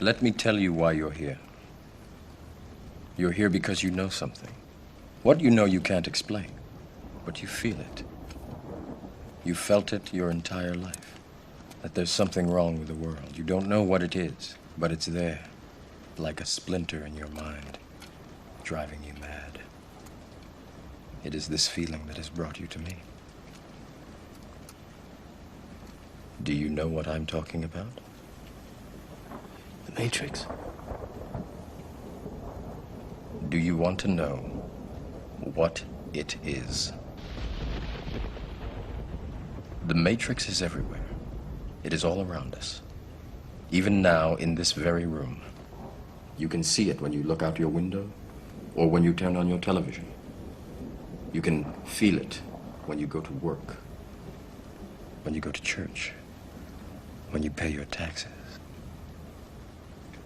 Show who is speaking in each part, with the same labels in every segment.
Speaker 1: Let me tell you why you're here. You're here because you know something. What you know you can't explain, but you feel it. You felt it your entire life, that there's something wrong with the world. You don't know what it is, but it's there, like a splinter in your mind, driving you mad. It is this feeling that has brought you to me. Do you know what I'm talking about?
Speaker 2: The Matrix.
Speaker 1: Do you want to know what it is? The Matrix is everywhere. It is all around us. Even now, in this very room. You can see it when you look out your window or when you turn on your television. You can feel it when you go to work, when you go to church, when you pay your taxes.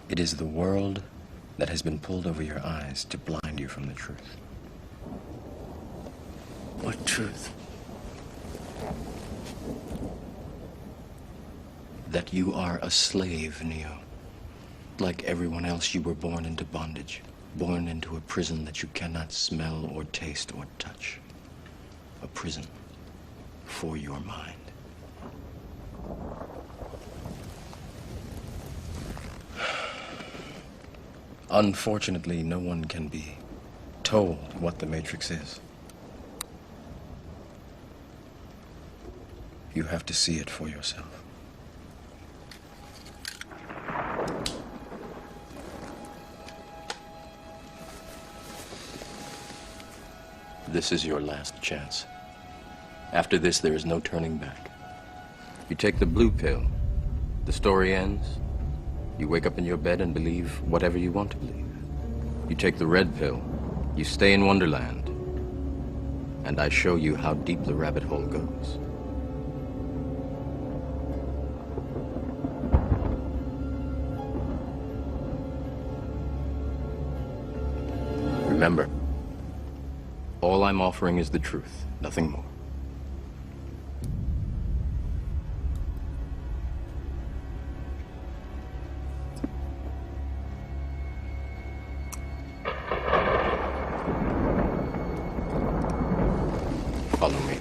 Speaker 1: It is the world that has been pulled over your eyes to blind you from the truth.
Speaker 2: What truth?
Speaker 1: That you are a slave, Neo. Like everyone else, you were born into bondage, born into a prison that you cannot smell or taste or touch. A prison for your mind. Unfortunately, no one can be told what the Matrix is. You have to see it for yourself. This is your last chance. After this, there is no turning back. You take the blue pill, the story ends. You wake up in your bed and believe whatever you want to believe. You take the red pill, you stay in Wonderland, and I show you how deep the rabbit hole goes. Remember, all I'm offering is the truth, nothing more. Follow me.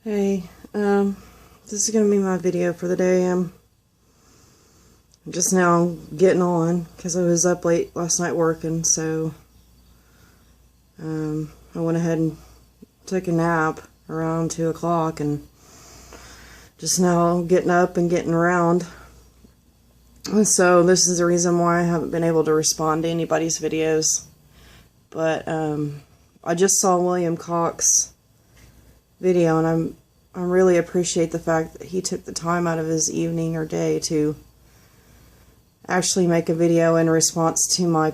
Speaker 3: Hey, this is gonna be my video for the day. I'm just now getting on because I was up late last night working, so I went ahead and took a nap around 2 o'clock and just now getting up and getting around. So this is the reason why I haven't been able to respond to anybody's videos. But I just saw William Cox's video, and I really appreciate the fact that he took the time out of his evening or day to actually make a video in response to my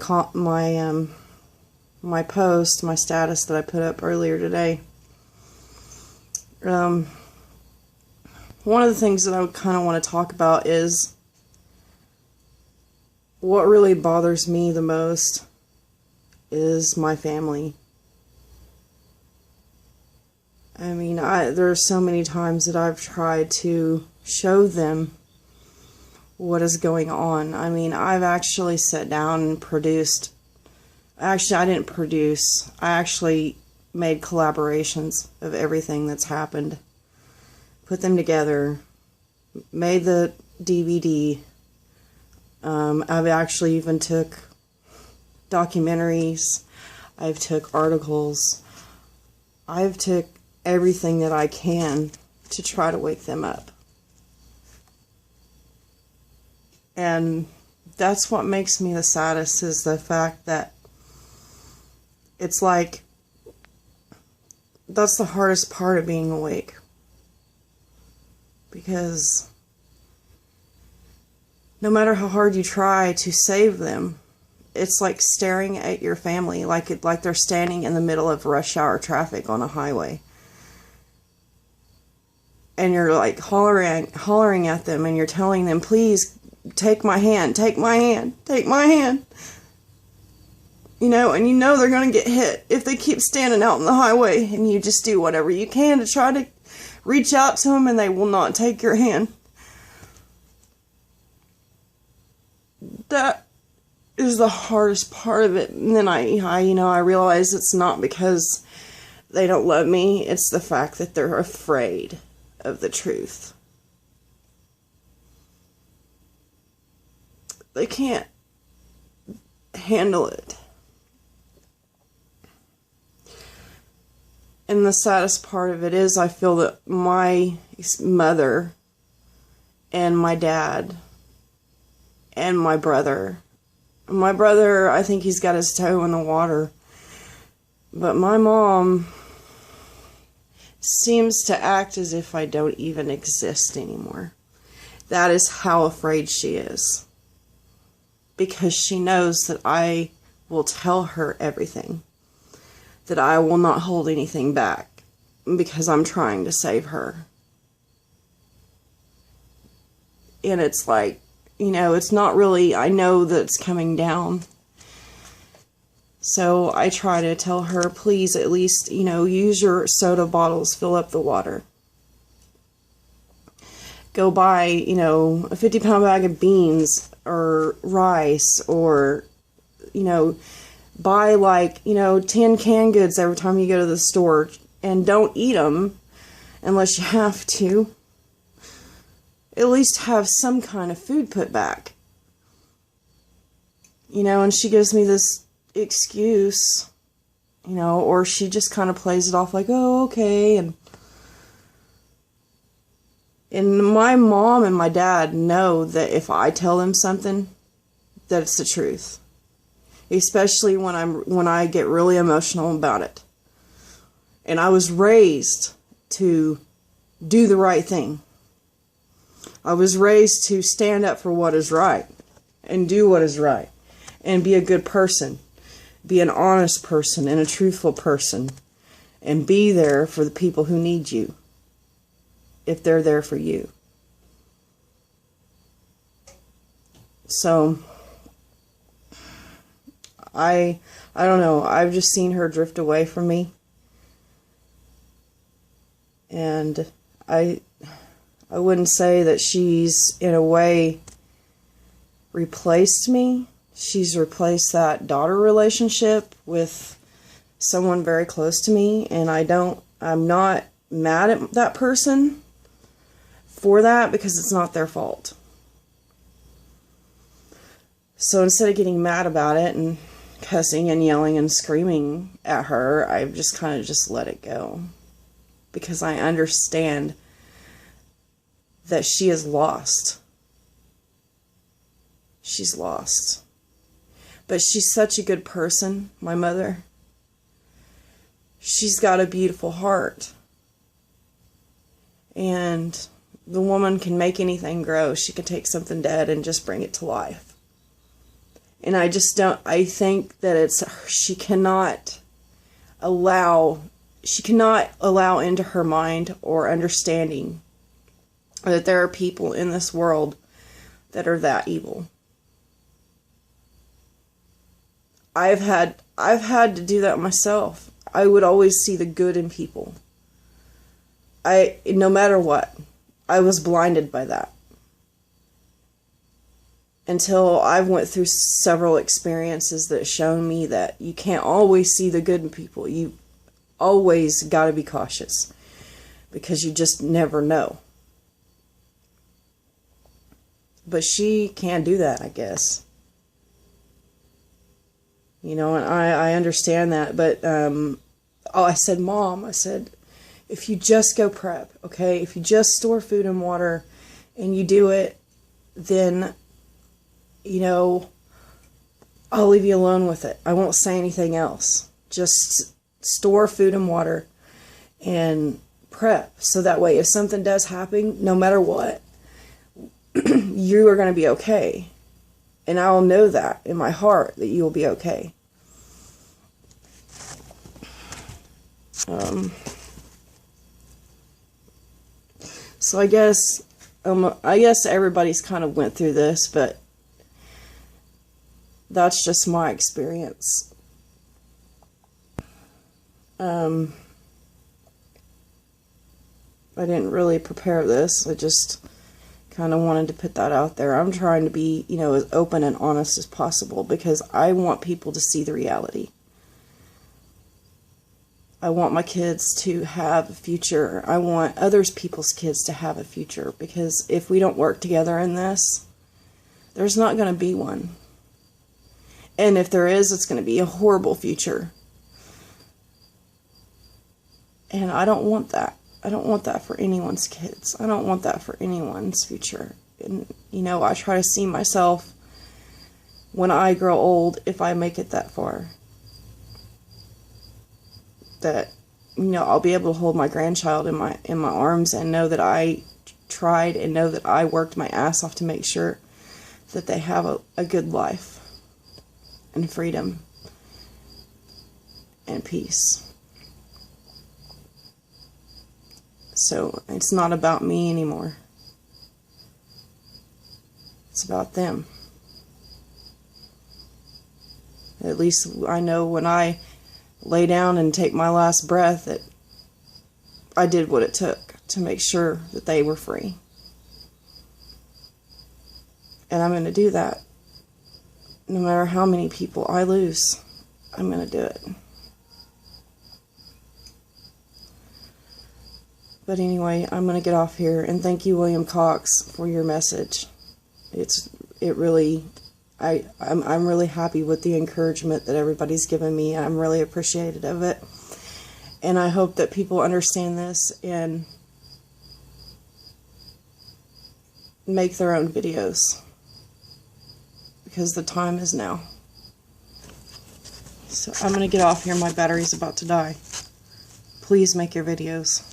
Speaker 3: post, my status that I put up earlier today. One of the things that I kind of want to talk about is what really bothers me the most is my family. I mean, there are so many times that I've tried to show them what is going on. I mean, I've actually sat down and produced. Actually, I didn't produce. I actually made collaborations of everything that's happened. Put them together. Made the DVD. I've actually even took documentaries. I've took articles. I've took everything that I can to try to wake them up. And that's what makes me the saddest, is the fact that it's like, that's the hardest part of being awake. Because no matter how hard you try to save them, it's like staring at your family like they're standing in the middle of rush hour traffic on a highway. And you're like hollering at them, and you're telling them, please take my hand, take my hand, take my hand. You know, and you know they're going to get hit if they keep standing out on the highway, and you just do whatever you can to try to reach out to them, and they will not take your hand. that is the hardest part of it. And then I realize it's not because they don't love me. It's the fact that they're afraid of the truth. They can't handle it. And the saddest part of it is I feel that my mother and my dad and my brother, I think he's got his toe in the water. But my mom seems to act as if I don't even exist anymore. That is how afraid she is. Because she knows that I will tell her everything. That I will not hold anything back. Because I'm trying to save her. And it's like, it's not really, I know that it's coming down. So I try to tell her, please at least, use your soda bottles, fill up the water. Go buy, a 50-pound bag of beans or rice, or, buy 10 canned goods every time you go to the store, and don't eat them unless you have to. At least have some kind of food put back. And she gives me this excuse, or she just kind of plays it off like, oh, okay, and my mom and my dad know that if I tell them something, that it's the truth. Especially when I get really emotional about it. And I was raised to do the right thing. I was raised to stand up for what is right and do what is right and be a good person, be an honest person and a truthful person, and be there for the people who need you if they're there for you. So I don't know, I've just seen her drift away from me, and I wouldn't say that she's in a way replaced me. She's replaced that daughter relationship with someone very close to me, and I'm not mad at that person for that, because it's not their fault. So instead of getting mad about it and cussing and yelling and screaming at her, I've just kind of just let it go, because I understand that she is lost. She's lost. But she's such a good person, my mother. She's got a beautiful heart. And the woman can make anything grow. She can take something dead and just bring it to life. And I think that she cannot allow into her mind or understanding that there are people in this world that are that evil. I've had to do that myself. I would always see the good in people. No matter what, I was blinded by that. Until I went through several experiences that shown me that you can't always see the good in people. You always got to be cautious, because you just never know. But she can't do that, I guess. And I understand that. But I said, Mom, if you just go prep, okay? If you just store food and water and you do it, then, I'll leave you alone with it. I won't say anything else. Just store food and water and prep. So that way, if something does happen, no matter what, you are going to be okay. And I'll know that in my heart that you will be okay. So I guess everybody's kind of went through this, but that's just my experience. I didn't really prepare this. I just kind of wanted to put that out there. I'm trying to be, you know, as open and honest as possible because I want people to see the reality. I want my kids to have a future. I want other people's kids to have a future, because if we don't work together in this, there's not going to be one. And if there is, it's going to be a horrible future. And I don't want that. I don't want that for anyone's kids. I don't want that for anyone's future. And, you know, I try to see myself when I grow old, if I make it that far, that, you know, I'll be able to hold my grandchild in my arms and know that I tried, and know that I worked my ass off to make sure that they have a good life and freedom and peace. So it's not about me anymore. It's about them. At least I know when I lay down and take my last breath that I did what it took to make sure that they were free. And I'm going to do that. No matter how many people I lose, I'm going to do it. But anyway, I'm going to get off here, and thank you, William Cox, for your message. I'm really happy with the encouragement that everybody's given me. I'm really appreciative of it. And I hope that people understand this and make their own videos, because the time is now. So I'm going to get off here. My battery's about to die. Please make your videos.